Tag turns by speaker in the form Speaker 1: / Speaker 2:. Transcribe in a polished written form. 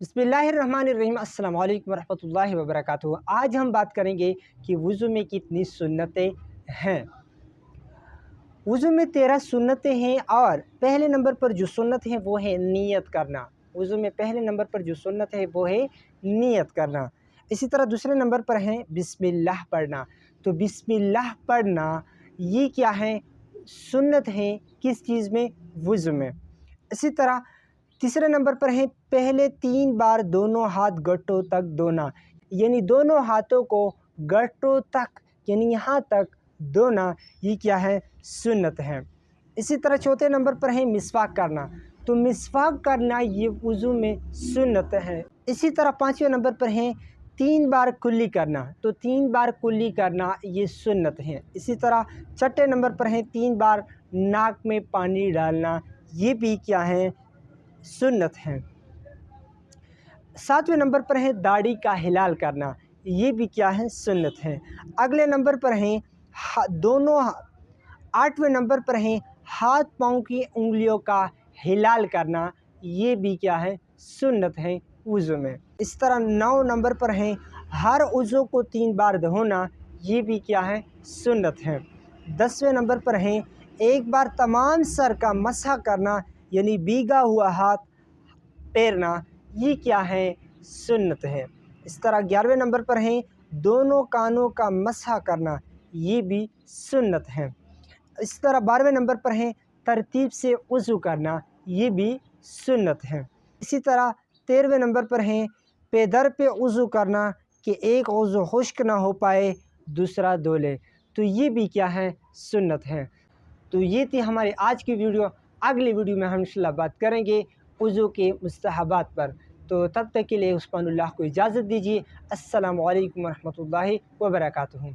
Speaker 1: बिस्मिल्लाहिर्रहमानिर्रहीम अस्सलाम वालेकुम रहमतुल्लाहि व बरकातुहू। आज हम बात करेंगे कि वज़ू में कितनी सुन्नतें हैं। वज़ू में 13 सुन्नतें हैं और पहले नंबर पर जो सुन्नत है वो है नियत करना। वज़ू में पहले नंबर पर जो सुन्नत है वो है नियत करना। इसी तरह दूसरे नंबर पर है बिस्मिल्लाह पढ़ना। तो बिस्मिल्लाह पढ़ना ये क्या है, सुन्नत है किस चीज़ में, वज़ू में। इसी तरह तीसरे नंबर पर है पहले 3 बार दोनों हाथ गट्टों तक धोना, यानी दोनों हाथों को गट्टों तक यानी यहाँ तक धोना, ये क्या है, सुन्नत है। इसी तरह चौथे नंबर पर है मिसवाक करना। तो मिसवाक करना ये वज़ू में सुन्नत है। इसी तरह पाँचवें नंबर पर है 3 बार कुल्ली करना। तो 3 बार कुल्ली करना ये सुन्नत है। इसी तरह छठे नंबर पर है 3 बार नाक में पानी डालना, ये भी क्या है, सुन्नत है। सातवें नंबर पर है दाढ़ी का हिलाल करना, ये भी क्या है, सुन्नत है। अगले नंबर पर हैं आठवें नंबर पर हैं हाथ पाँव की उंगलियों का हिलाल करना, ये भी क्या है, सुन्नत है वज़ू में। इस तरह 9 नंबर पर हैं हर उज़ू को 3 बार धोना, ये भी क्या है, सुन्नत है। 10वें नंबर पर हैं एक बार तमाम सर का मसह करना, यानी भीगा हुआ हाथ फेरना, ये क्या है, सुन्नत है। इस तरह 11वें नंबर पर हैं दोनों कानों का मसह करना, ये भी सुन्नत है। इस तरह 12वें नंबर पर हैं तरतीब से वज़ू करना, ये भी सुन्नत है। इसी तरह 13वें नंबर पर हैं पैदर पे वज़ू करना कि एक वज़ू खुश्क ना हो पाए दूसरा धो ले, तो ये भी क्या है, सुन्नत है। तो ये थी हमारी आज की वीडियो। अगली वीडियो में हम इंशाअल्लाह बात करेंगे वज़ू के मुस्तहबात पर। तो तब तक के लिए उस्मानुल्लाह को इजाज़त दीजिए। अस्सलामु अलैकुम रहमतुल्लाहि व बरकातुहू।